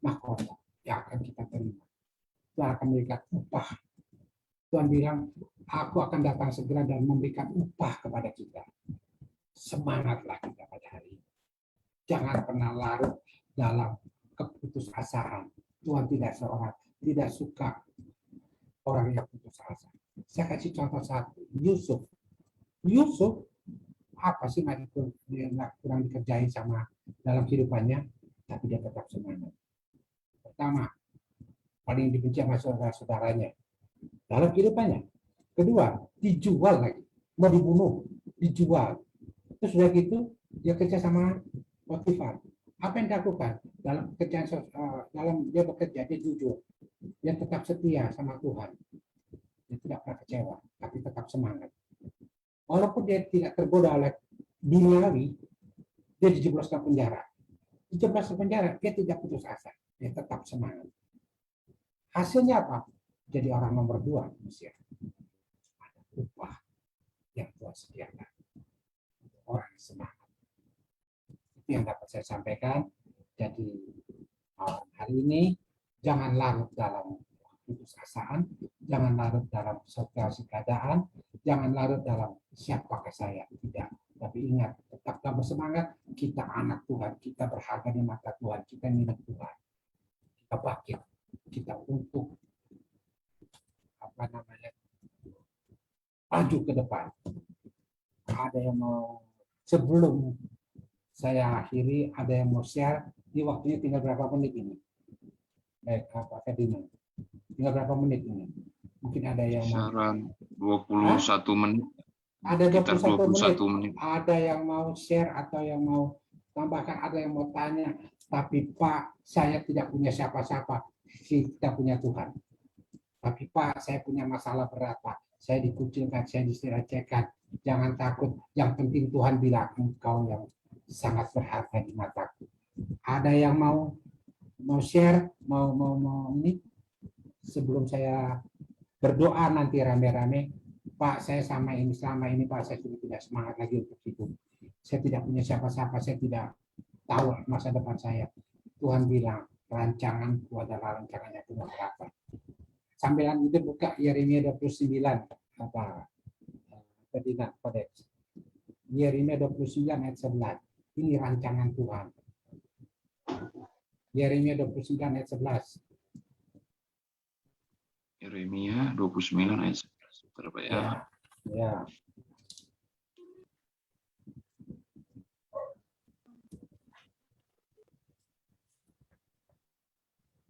mahkota yang akan kita terima. Tuhan akan memberikan upah. Tuhan bilang, aku akan datang segera dan memberikan upah kepada kita. Semangatlah kita pada hari ini. Jangan pernah larut dalam keputusasaan. Tuhan tidak suka orang yang putus asa. Saya kasih contoh satu, Yusuf. Apa sih dia nggak kurang dikerjain sama dalam kehidupannya, tapi dia tetap semangat. Pertama, paling dibenci sama saudara-saudaranya dalam kehidupannya. Kedua, dijual lagi, mau dibunuh, dijual. Terus sudah gitu, dia kerja sama Potifar. Apa yang dilakukan dalam pekerjaan, dalam dia bekerja, dia jujur, dia tetap setia sama Tuhan, dia tidak pernah kecewa, tapi tetap semangat. Walaupun dia tidak tergoda oleh duniawi, dia dijebloskan penjara. Dijebloskan penjara, dia tidak putus asa, dia tetap semangat. Hasilnya apa? Jadi orang nomor 2 di Mesir. Ada upah yang Tuhan sediakan. Orang yang semangat. Itu yang dapat saya sampaikan. Jadi hari ini jangan larut dalam putusasaan, jangan larut dalam situasi keadaan, jangan larut dalam siapakah saya, tidak. Tapi ingat, tetaplah bersemangat, kita anak Tuhan, kita berharga di mata Tuhan, kita milik Tuhan. Kita bangkit, kita untuk maju ke depan. Ada yang mau, sebelum saya akhiri, ada yang mau share, di waktunya tinggal berapa menit ini? Baik, Pak Ferdinand. Tinggal berapa menit ini? Mungkin ada yang mau. Saran 21 menit. Ada 21 menit. Ada yang mau share atau yang mau tambahkan, ada yang mau tanya. Tapi Pak, saya tidak punya siapa-siapa. Kita punya Tuhan. Tapi Pak, saya punya masalah berat Pak. Saya dikucilkan, saya dilecehkan. Jangan takut. Yang penting Tuhan bilang, engkau yang sangat berharga di mataku. Ada yang mau share, mau ini sebelum saya berdoa nanti rame-rame, Pak, saya selama ini Pak, saya sudah tidak semangat lagi untuk hidup. Saya tidak punya siapa-siapa, saya tidak tahu masa depan saya. Tuhan bilang, rancanganku adalah rancangan yang penuh harapan. Sambilan itu buka Yeremia 29 apa tadi nak kodeks. Yeremia 29 ayat 11. Ini rancangan Tuhan. Yeremia 29 ayat 11. Yeremia 29 ayat 11. Berapa ya? Ya.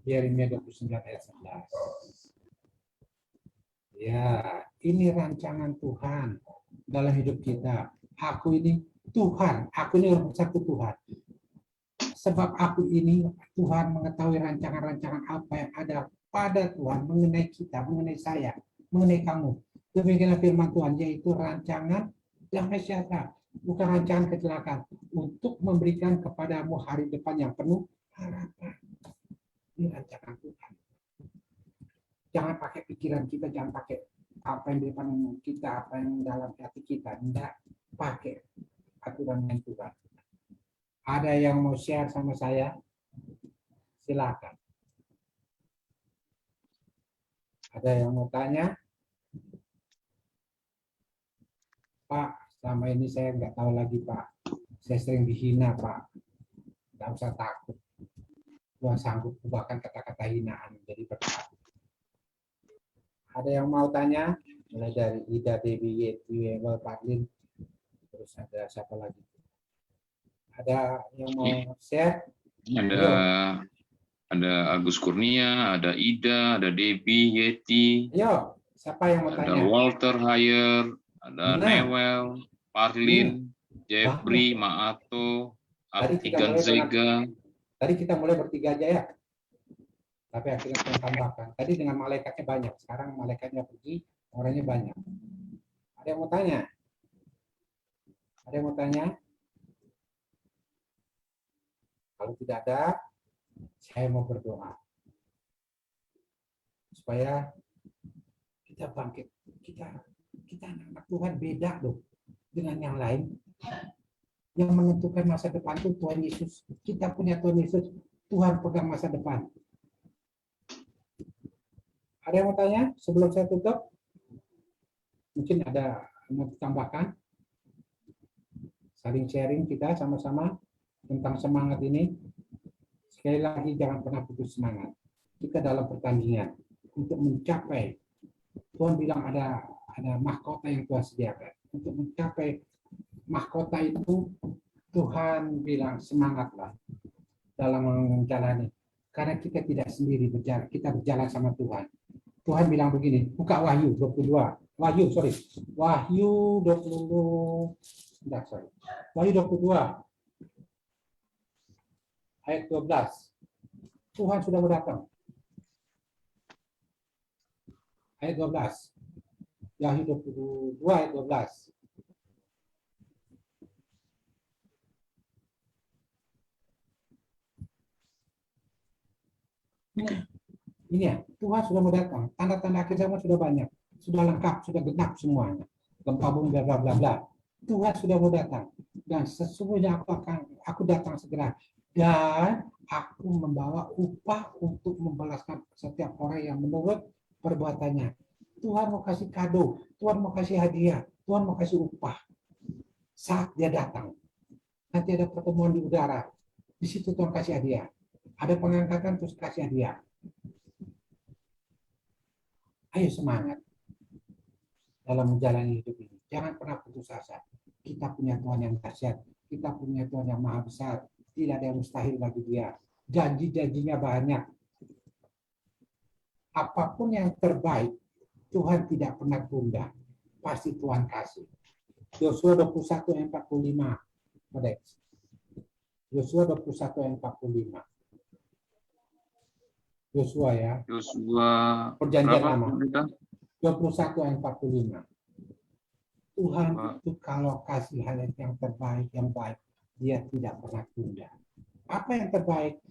Yeremia 29 ayat 11. Ya, ini rancangan Tuhan dalam hidup kita. Aku ini Tuhan, aku ini orang satu Tuhan. Sebab aku ini Tuhan mengetahui rancangan-rancangan apa yang ada pada Tuhan mengenai kita, mengenai saya, mengenai kamu. Demikianlah firman Tuhan, yaitu rancangan damai sejahtera, bukan rancangan kecelakaan, untuk memberikan kepadamu hari depan yang penuh harapan. Ini rancangan Tuhan. Jangan pakai pikiran kita, jangan pakai apa yang di depan kita, apa yang dalam hati kita. Tidak pakai aturan yang Tuhan. Ada yang mau share sama saya? Silakan. Ada yang mau tanya? Pak, selama ini saya nggak tahu lagi Pak. Saya sering dihina Pak. Nggak usah takut. Tuhan sanggup ubahkan kata-kata hinaan menjadi berkat. Ada yang mau tanya? Mulai dari Ida, Dewi, Yeti, Wewel, Padlin. Terus ada siapa lagi? Ada yang mau share? Ada Agus Kurnia, ada Ida, ada Debbie, Yeti, Ayo, siapa yang mau ada tanya? Walter Hayer, ada Nah. Newell, Parlin, Jeffrey, Maato, Artigan Zega. Tadi kita mulai bertiga aja ya. Tapi akhirnya Tuhan tambahkan. Tadi dengan malaikatnya banyak. Sekarang malaikatnya pergi, orangnya banyak. Ada yang mau tanya? Ada yang mau tanya? Kalau tidak ada, saya mau berdoa. Supaya kita bangkit. Kita anak-anak Tuhan beda loh dengan yang lain. Yang menentukan masa depan itu Tuhan Yesus. Kita punya Tuhan Yesus. Tuhan pegang masa depan. Ada yang mau tanya sebelum saya tutup? Mungkin ada yang mau ditambahkan? Saling sharing kita sama-sama tentang semangat ini. Sekali lagi jangan pernah putus semangat. Kita dalam pertandingan untuk mencapai. Tuhan bilang ada mahkota yang Tuhan sediakan. Untuk mencapai mahkota itu Tuhan bilang semangatlah dalam menjalani. Karena kita tidak sendiri berjalan, kita berjalan sama Tuhan. Tuhan bilang begini, buka Wahyu 22. Wahyu 22 ayat 12. Tuhan sudah datang. Ayat 12. Wahyu 22 ayat 12. Ini ya, Tuhan sudah mau datang. Tanda-tanda akhir zaman sudah banyak, sudah lengkap, sudah genap semuanya. Gempa bumi bla bla bla bla. Tuhan sudah mau datang dan sesungguhnya aku datang segera dan aku membawa upah untuk membalaskan setiap orang yang menurut perbuatannya. Tuhan mau kasih kado, Tuhan mau kasih hadiah, Tuhan mau kasih upah saat dia datang. Nanti ada pertemuan di udara, di situ Tuhan kasih hadiah. Ada pengangkatan terus kasih hadiah. Ayo semangat dalam menjalani hidup ini. Jangan pernah putus asa. Kita punya Tuhan yang dahsyat. Kita punya Tuhan yang maha besar. Tidak ada yang mustahil bagi dia. Janji-janjinya banyak. Apapun yang terbaik, Tuhan tidak pernah tunda. Pasti Tuhan kasih. Yosua 21 ayat 45. Yosua 21 ayat 45. Yosua ya. Yosua Perjanjian berapa? lama. 21 ayat 45. Tuhan itu kalau kasih hal yang terbaik, yang baik, dia tidak pernah tunda. Apa yang terbaik?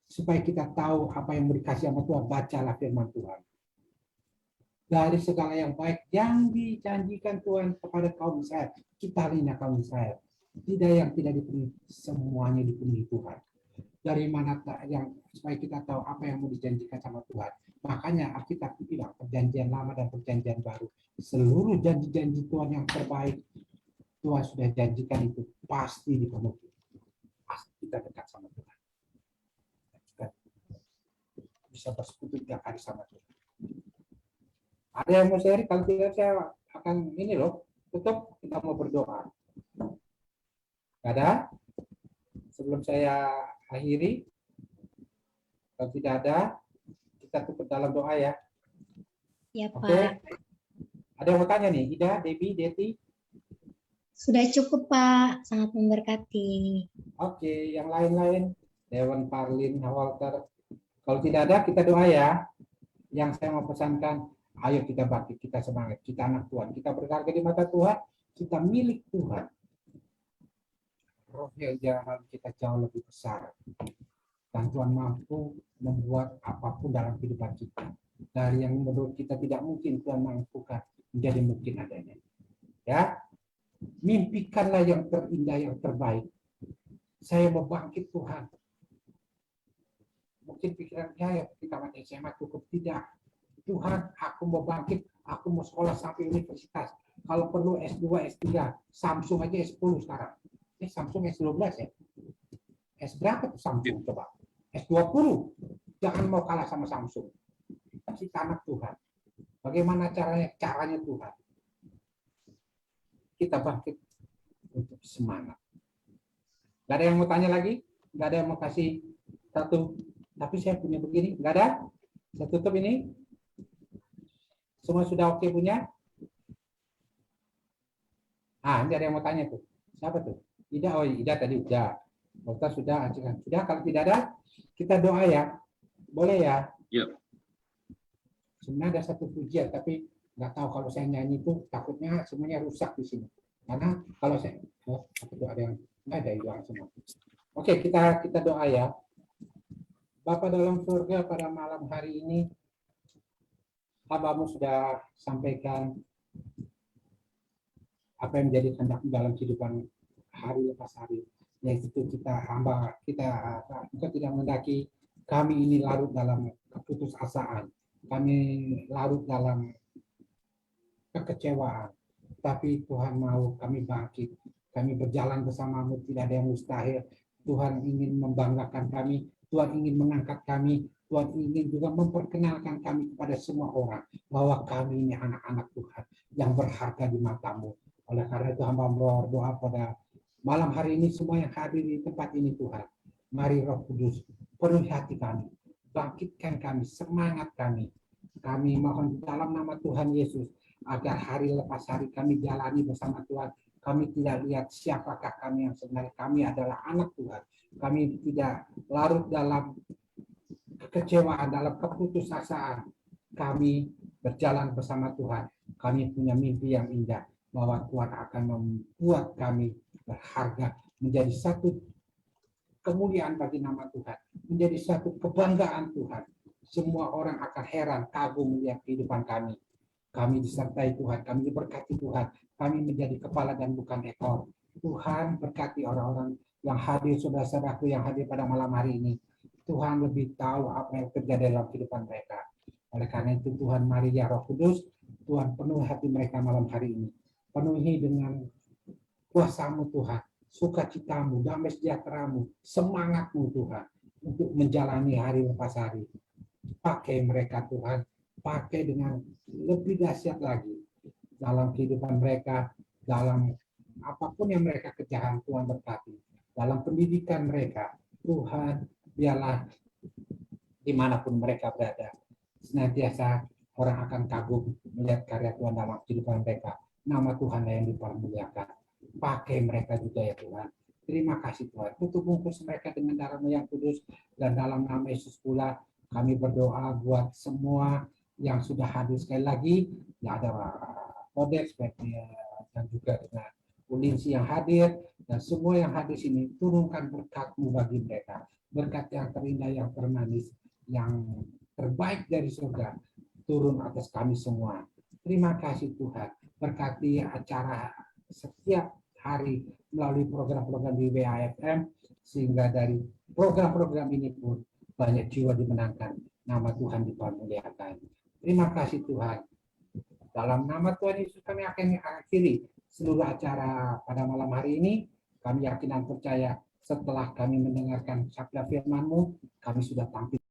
Supaya kita tahu apa yang dikasih sama Tuhan, bacalah firman Tuhan. Dari segala yang baik yang dijanjikan Tuhan kepada kaum Israel, kita lihat kaum Israel. Tidak yang tidak dipenuhi, semuanya dipenuhi Tuhan. Dari mana yang supaya kita tahu apa yang mau dijanjikan sama Tuhan. Makanya Alkitab bilang perjanjian lama dan perjanjian baru. Seluruh janji-janji Tuhan yang terbaik Tuhan sudah janjikan itu pasti dipenuhi. Pasti kita dekat sama Tuhan. Kita bisa bersekutu 3 kali sama Tuhan. Ada yang mau share? Kalau tidak saya akan ini loh, tutup, kita mau berdoa. Ada? Sebelum saya akhiri, kalau tidak ada, kita tutup dalam doa ya. Ya, Oke. Pak. Ada yang mau tanya nih, Ida, Debbie, Deti? Sudah cukup, Pak. Sangat memberkati. Oke, yang lain-lain, Dewan, Parlin, Walter. Kalau tidak ada, kita doa ya. Yang saya mau pesankan, ayo kita bangkit, kita semangat, kita anak Tuhan, kita berharga di mata Tuhan, kita milik Tuhan. Roh yang dalam kita jauh lebih besar. Dan Tuhan mampu membuat apapun dalam kehidupan kita. Dari yang menurut kita tidak mungkin, Tuhan mampukan menjadi mungkin adanya. Ya, mimpikanlah yang terindah, yang terbaik. Saya mau bangkit Tuhan. Mungkin pikiran saya ketika mati SMA cukup tidak. Tuhan, aku mau bangkit, aku mau sekolah sampai universitas. Kalau perlu S2, S3, Samsung aja S10 sekarang. Samsung S12 ya. S berapa tuh Samsung coba? S20. Jangan mau kalah sama Samsung. Kita anak Tuhan. Bagaimana caranya? Caranya Tuhan. Kita bangkit untuk semangat. Gak ada yang mau tanya lagi? Gak ada yang mau kasih satu? Tapi saya punya begini. Gak ada? Saya tutup ini. Semua sudah oke punya? Ini ada yang mau tanya tuh. Siapa tuh? Ida, oh Ida tadi udah. Dokter sudah, sudah. Kalau tidak ada, kita doa ya. Boleh ya? Yuk. Sebenarnya ada satu pujian, tapi nggak tahu kalau saya nyanyi itu takutnya semuanya rusak di sini. Karena kalau saya, ada yang nggak ada yang semua. Oke, kita doa ya. Bapa dalam surga, pada malam hari ini, hamba-Mu sudah sampaikan apa yang menjadi kehendak dalam kehidupan hari lepas hari, yaitu kita tidak mendaki kami ini larut dalam keputusasaan, kami larut dalam kekecewaan, tapi Tuhan mau kami bangkit, kami berjalan bersama-Mu, tidak ada yang mustahil. Tuhan ingin membanggakan kami, Tuhan ingin mengangkat kami, Tuhan ingin juga memperkenalkan kami kepada semua orang bahwa kami ini anak-anak Tuhan yang berharga di mata-Mu. Oleh karena itu hamba berdoa pada malam hari ini semua yang hadir di tempat ini Tuhan. Mari Roh Kudus penuhi hati kami, bangkitkan kami, semangat kami. Kami mohon dalam nama Tuhan Yesus agar hari lepas hari kami jalani bersama Tuhan. Kami tidak lihat siapakah kami yang sebenarnya. Kami adalah anak Tuhan. Kami tidak larut dalam kekecewaan, dalam keputusasaan. Kami berjalan bersama Tuhan. Kami punya mimpi yang indah bahwa Tuhan akan membuat kami berharga, menjadi satu kemuliaan bagi nama Tuhan, menjadi satu kebanggaan Tuhan. Semua orang akan heran, kagum melihat kehidupan kami. Kami disertai Tuhan, kami diberkati Tuhan, kami menjadi kepala dan bukan ekor. Tuhan berkati orang-orang yang hadir, saudara-saudaraku yang hadir pada malam hari ini. Tuhan lebih tahu apa yang terjadi dalam kehidupan mereka. Oleh karena itu Tuhan, mari ya Roh Kudus, Tuhan penuhi hati mereka malam hari ini. Penuhi dengan kuasa-Mu Tuhan, sukacita-Mu, damai sejahtera-Mu, semangat-Mu Tuhan, untuk menjalani hari lepas hari. Pakai mereka Tuhan, pakai dengan lebih dahsyat lagi dalam kehidupan mereka, dalam apapun yang mereka kerjakan, Tuhan berkati. Dalam pendidikan mereka, Tuhan, biarlah dimanapun mereka berada, senantiasa orang akan kagum melihat karya Tuhan dalam kehidupan mereka. Nama Tuhan yang dipermuliakan. Pakai mereka juga ya Tuhan. Terima kasih Tuhan. Tutup bungkus mereka dengan darah-Mu yang kudus, dan dalam nama Yesus pula kami berdoa buat semua yang sudah hadir sekali lagi. Ya ada Kodex dan juga dengan Ulinsi yang hadir, dan semua yang hadir sini, turunkan berkat-Mu bagi mereka. Berkat yang terindah, yang termanis, yang terbaik dari surga, turun atas kami semua. Terima kasih Tuhan. Berkati acara setiap hari melalui program-program di WAFM, sehingga dari program-program ini pun banyak jiwa dimenangkan, nama Tuhan dipermuliakan. Terima kasih Tuhan. Dalam nama Tuhan Yesus kami akan akhiri seluruh acara pada malam hari ini. Kami yakin dan percaya setelah kami mendengarkan sabda firman-Mu, kami sudah tampil